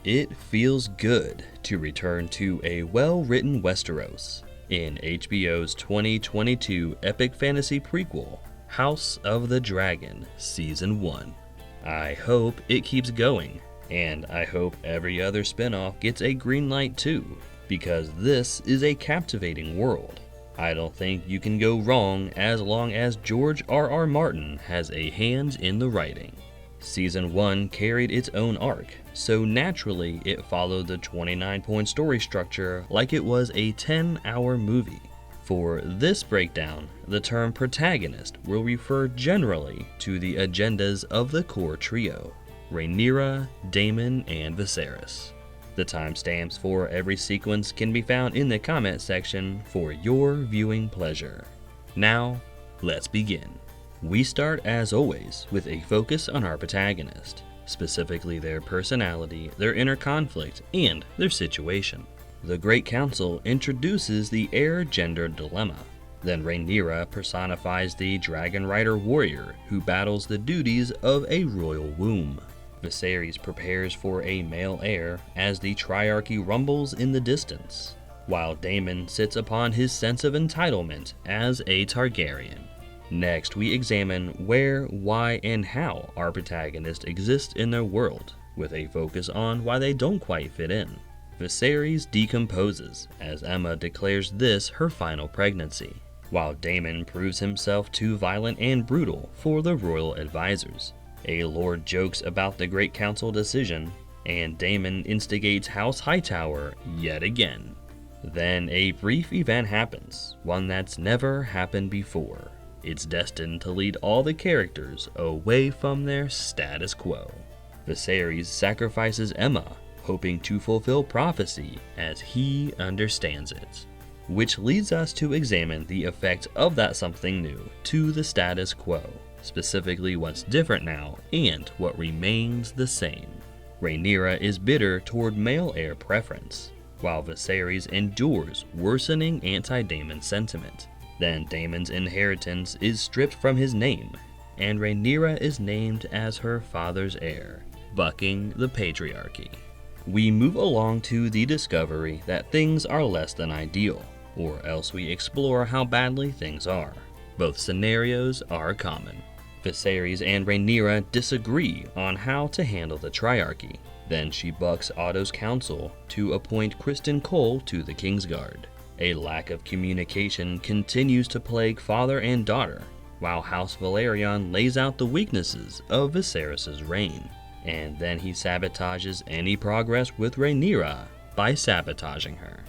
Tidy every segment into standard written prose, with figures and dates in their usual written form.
It feels good to return to a well-written Westeros in HBO's 2022 epic fantasy prequel, House of the Dragon Season 1. I hope it keeps going, and I hope every other spinoff gets a green light too, because this is a captivating world. I don't think you can go wrong as long as George R.R. Martin has a hand in the writing. Season 1 carried its own arc, so naturally it followed the 29-point story structure like it was a 10-hour movie. For this breakdown, the term protagonist will refer generally to the agendas of the core trio, Rhaenyra, Daemon, and Viserys. The timestamps for every sequence can be found in the comment section for your viewing pleasure. Now, let's begin. We start as always with a focus on our protagonist, specifically their personality, their inner conflict, and their situation. The Great Council introduces the heir-gender dilemma. Then Rhaenyra personifies the dragon rider warrior who battles the duties of a royal womb. Viserys prepares for a male heir as the triarchy rumbles in the distance, while Daemon sits upon his sense of entitlement as a Targaryen. Next, we examine where, why, and how our protagonists exist in their world, with a focus on why they don't quite fit in. Viserys decomposes as Aemma declares this her final pregnancy, while Daemon proves himself too violent and brutal for the royal advisors. A lord jokes about the Great Council decision, and Daemon instigates House Hightower yet again. Then a brief event happens, one that's never happened before. It's destined to lead all the characters away from their status quo. Viserys sacrifices Aemma, hoping to fulfill prophecy as he understands it. Which leads us to examine the effect of that something new to the status quo, specifically what's different now and what remains the same. Rhaenyra is bitter toward male heir preference, while Viserys endures worsening anti-Daemon sentiment. Then Daemon's inheritance is stripped from his name, and Rhaenyra is named as her father's heir, bucking the patriarchy. We move along to the discovery that things are less than ideal, or else we explore how badly things are. Both scenarios are common. Viserys and Rhaenyra disagree on how to handle the triarchy. Then she bucks Otto's council to appoint Criston Cole to the Kingsguard. A lack of communication continues to plague father and daughter, while House Velaryon lays out the weaknesses of Viserys' reign. And then he sabotages any progress with Rhaenyra by sabotaging her.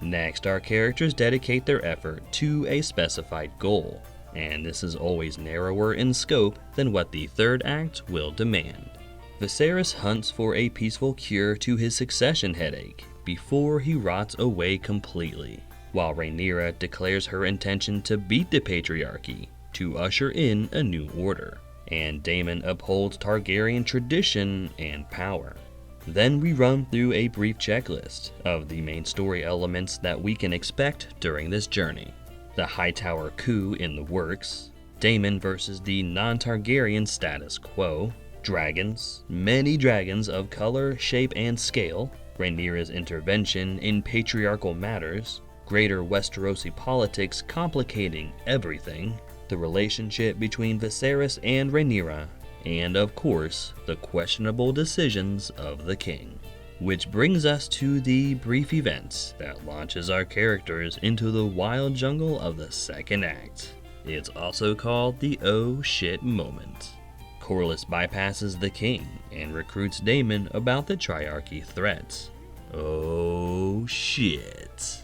Next, our characters dedicate their effort to a specified goal, and this is always narrower in scope than what the third act will demand. Viserys hunts for a peaceful cure to his succession headache before he rots away completely, while Rhaenyra declares her intention to beat the patriarchy to usher in a new order, and Daemon upholds Targaryen tradition and power. Then we run through a brief checklist of the main story elements that we can expect during this journey. The Hightower coup in the works, Daemon versus the non-Targaryen status quo, dragons, many dragons of color, shape, and scale, Rhaenyra's intervention in patriarchal matters, greater Westerosi politics complicating everything, the relationship between Viserys and Rhaenyra, and of course, the questionable decisions of the king. Which brings us to the brief event that launches our characters into the wild jungle of the second act. It's also called the oh shit moment. Corlys bypasses the king and recruits Daemon about the triarchy threats. Oh shit.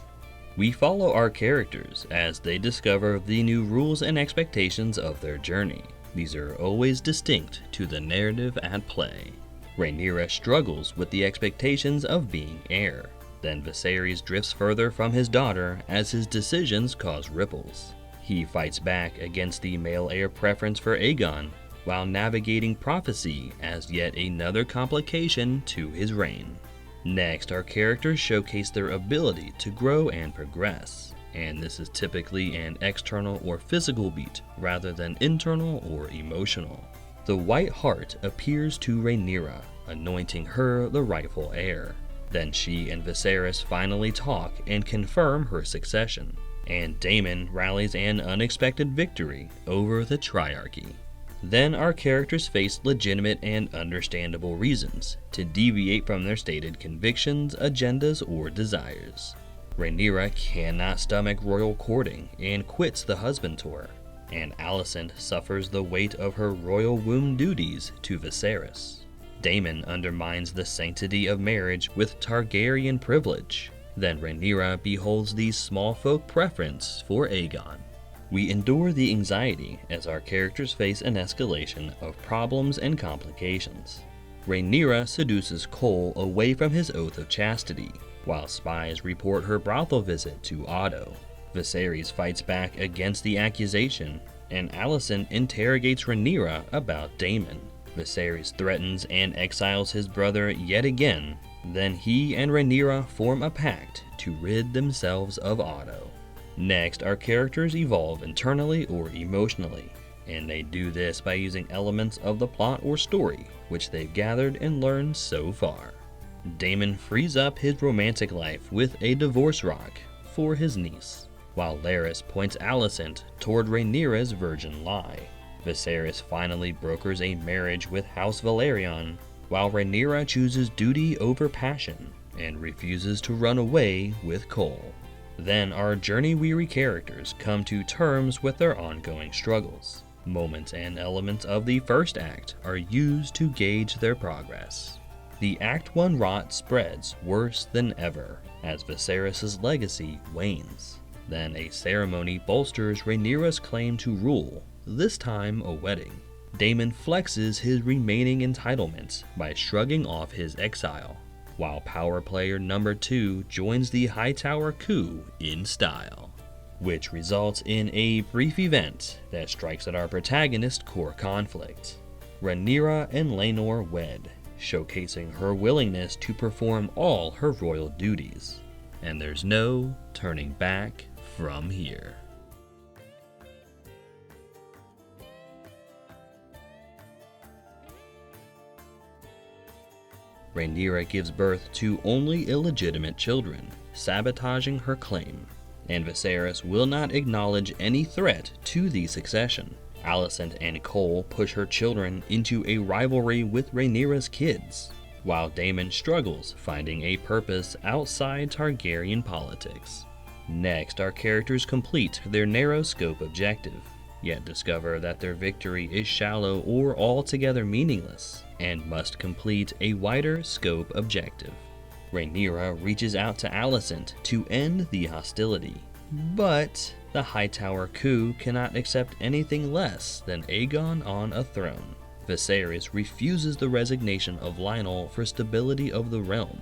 We follow our characters as they discover the new rules and expectations of their journey. These are always distinct to the narrative at play. Rhaenyra struggles with the expectations of being heir. Then Viserys drifts further from his daughter as his decisions cause ripples. He fights back against the male heir preference for Aegon, while navigating prophecy as yet another complication to his reign. Next, our characters showcase their ability to grow and progress, and this is typically an external or physical beat rather than internal or emotional. The White Heart appears to Rhaenyra, anointing her the rightful heir. Then she and Viserys finally talk and confirm her succession, and Daemon rallies an unexpected victory over the Triarchy. Then our characters face legitimate and understandable reasons to deviate from their stated convictions, agendas, or desires. Rhaenyra cannot stomach royal courting and quits the husband tour, and Alicent suffers the weight of her royal womb duties to Viserys. Daemon undermines the sanctity of marriage with Targaryen privilege. Then Rhaenyra beholds the small folk preference for Aegon. We endure the anxiety as our characters face an escalation of problems and complications. Rhaenyra seduces Cole away from his oath of chastity, while spies report her brothel visit to Otto. Viserys fights back against the accusation, and Alicent interrogates Rhaenyra about Daemon. Viserys threatens and exiles his brother yet again. Then he and Rhaenyra form a pact to rid themselves of Otto. Next, our characters evolve internally or emotionally, and they do this by using elements of the plot or story which they've gathered and learned so far. Daemon frees up his romantic life with a divorce rock for his niece, while Larys points Alicent toward Rhaenyra's virgin lie. Viserys finally brokers a marriage with House Velaryon, while Rhaenyra chooses duty over passion and refuses to run away with Cole. Then our journey-weary characters come to terms with their ongoing struggles. Moments and elements of the first act are used to gauge their progress. The Act 1 rot spreads worse than ever as Viserys' legacy wanes. Then a ceremony bolsters Rhaenyra's claim to rule, this time a wedding. Daemon flexes his remaining entitlements by shrugging off his exile, while power player number 2 joins the Hightower coup in style, which results in a brief event that strikes at our protagonist's core conflict. Rhaenyra and Laenor wed, showcasing her willingness to perform all her royal duties, and there's no turning back from here. Rhaenyra gives birth to only illegitimate children, sabotaging her claim, and Viserys will not acknowledge any threat to the succession. Alicent and Cole push her children into a rivalry with Rhaenyra's kids, while Daemon struggles finding a purpose outside Targaryen politics. Next, our characters complete their narrow scope objective, yet discover that their victory is shallow or altogether meaningless, and must complete a wider scope objective. Rhaenyra reaches out to Alicent to end the hostility, but the Hightower coup cannot accept anything less than Aegon on a throne. Viserys refuses the resignation of Lionel for stability of the realm,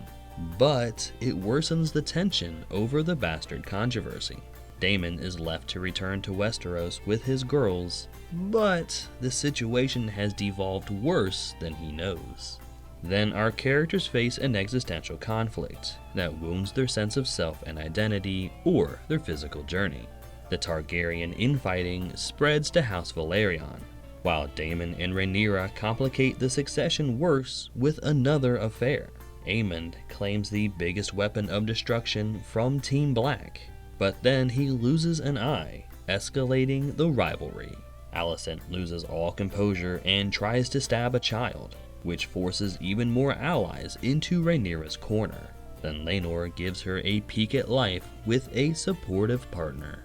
but it worsens the tension over the bastard controversy. Daemon is left to return to Westeros with his girls, but the situation has devolved worse than he knows. Then our characters face an existential conflict that wounds their sense of self and identity or their physical journey. The Targaryen infighting spreads to House Velaryon, while Daemon and Rhaenyra complicate the succession worse with another affair. Aemond claims the biggest weapon of destruction from Team Black, but then he loses an eye, escalating the rivalry. Alicent loses all composure and tries to stab a child, which forces even more allies into Rhaenyra's corner. Then Laenor gives her a peek at life with a supportive partner.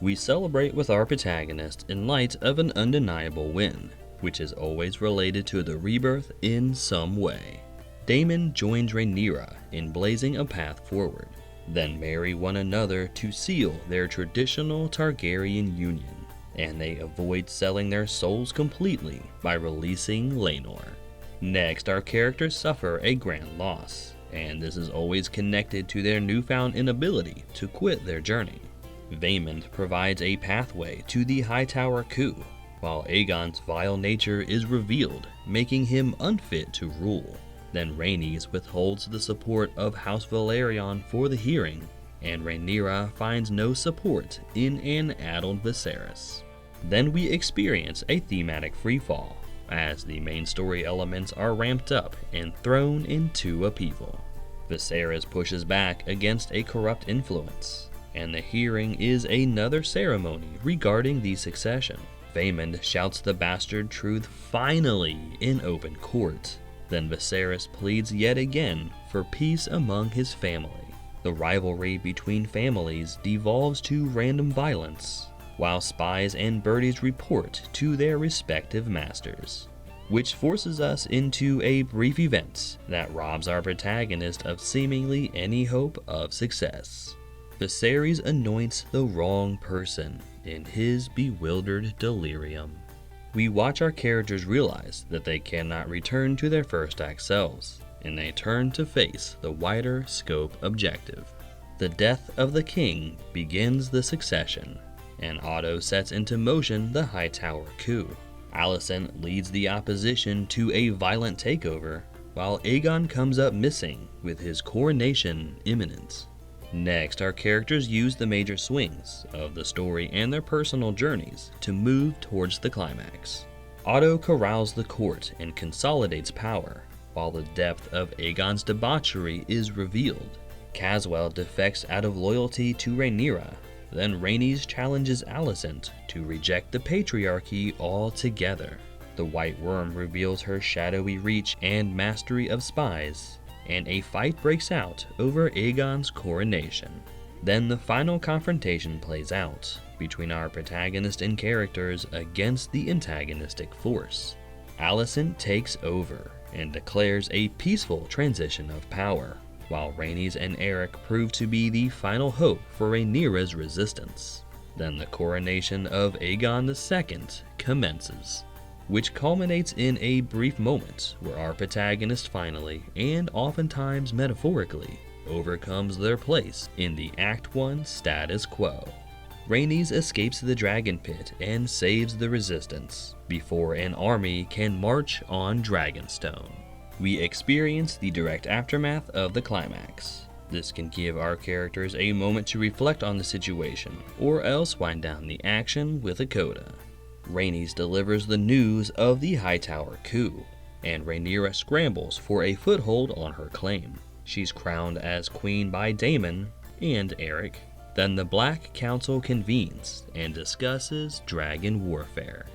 We celebrate with our protagonist in light of an undeniable win, which is always related to the rebirth in some way. Daemon joins Rhaenyra in blazing a path forward, then marry one another to seal their traditional Targaryen union, and they avoid selling their souls completely by releasing Laenor. Next, our characters suffer a grand loss, and this is always connected to their newfound inability to quit their journey. Vaemond provides a pathway to the Hightower coup, while Aegon's vile nature is revealed, making him unfit to rule. Then Rhaenys withholds the support of House Velaryon for the hearing, and Rhaenyra finds no support in an addled Viserys. Then we experience a thematic freefall, as the main story elements are ramped up and thrown into upheaval. Viserys pushes back against a corrupt influence, and the hearing is another ceremony regarding the succession. Vaemond shouts the bastard truth finally in open court. Then Viserys pleads yet again for peace among his family. The rivalry between families devolves to random violence, while spies and birdies report to their respective masters, which forces us into a brief event that robs our protagonist of seemingly any hope of success. Viserys anoints the wrong person in his bewildered delirium. We watch our characters realize that they cannot return to their first act selves, and they turn to face the wider scope objective. The death of the king begins the succession, and Otto sets into motion the Hightower coup. Alicent leads the opposition to a violent takeover, while Aegon comes up missing with his coronation imminent. Next, our characters use the major swings of the story and their personal journeys to move towards the climax. Otto corrals the court and consolidates power, while the depth of Aegon's debauchery is revealed. Caswell defects out of loyalty to Rhaenyra. Then Rhaenys challenges Alicent to reject the patriarchy altogether. The White Worm reveals her shadowy reach and mastery of spies, and a fight breaks out over Aegon's coronation. Then the final confrontation plays out between our protagonist and characters against the antagonistic force. Alicent takes over and declares a peaceful transition of power, while Rhaenys and Eric prove to be the final hope for Rhaenyra's resistance. Then the coronation of Aegon II commences, which culminates in a brief moment where our protagonist finally, and oftentimes metaphorically, overcomes their place in the Act 1 status quo. Rhaenys escapes the dragon pit and saves the resistance before an army can march on Dragonstone. We experience the direct aftermath of the climax. This can give our characters a moment to reflect on the situation, or else wind down the action with a coda. Rhaenys delivers the news of the Hightower coup, and Rhaenyra scrambles for a foothold on her claim. She's crowned as queen by Daemon and Eric. Then the Black Council convenes and discusses dragon warfare.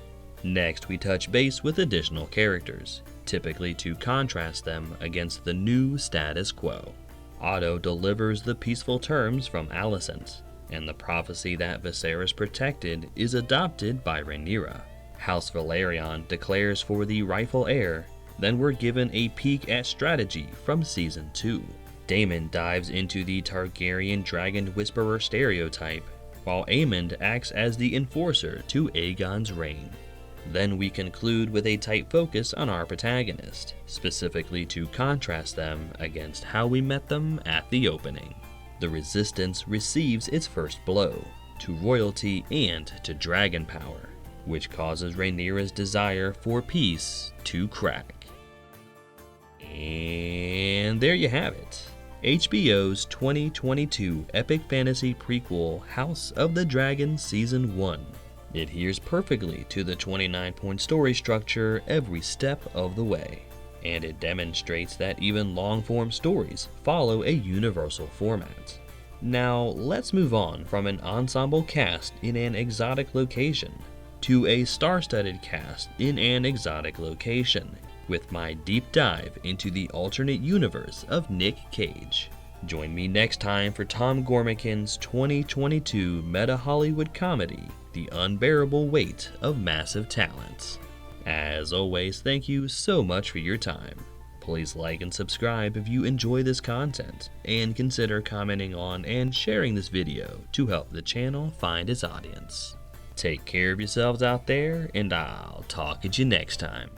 Next, we touch base with additional characters, typically to contrast them against the new status quo. Otto delivers the peaceful terms from Alicent, and the prophecy that Viserys protected is adopted by Rhaenyra. House Velaryon declares for the rightful heir. Then we're given a peek at strategy from Season 2. Daemon dives into the Targaryen dragon whisperer stereotype, while Aemond acts as the enforcer to Aegon's reign. Then we conclude with a tight focus on our protagonist, specifically to contrast them against how we met them at the opening. The Resistance receives its first blow, to royalty and to dragon power, which causes Rhaenyra's desire for peace to crack. And there you have it. HBO's 2022 epic fantasy prequel House of the Dragon Season 1. It adheres perfectly to the 29-point story structure every step of the way, and it demonstrates that even long-form stories follow a universal format. Now, let's move on from an ensemble cast in an exotic location to a star-studded cast in an exotic location, with my deep dive into the alternate universe of Nick Cage. Join me next time for Tom Gormican's 2022 meta-Hollywood comedy, The Unbearable Weight of Massive Talent. As always, thank you so much for your time. Please like and subscribe if you enjoy this content, and consider commenting on and sharing this video to help the channel find its audience. Take care of yourselves out there, and I'll talk at you next time.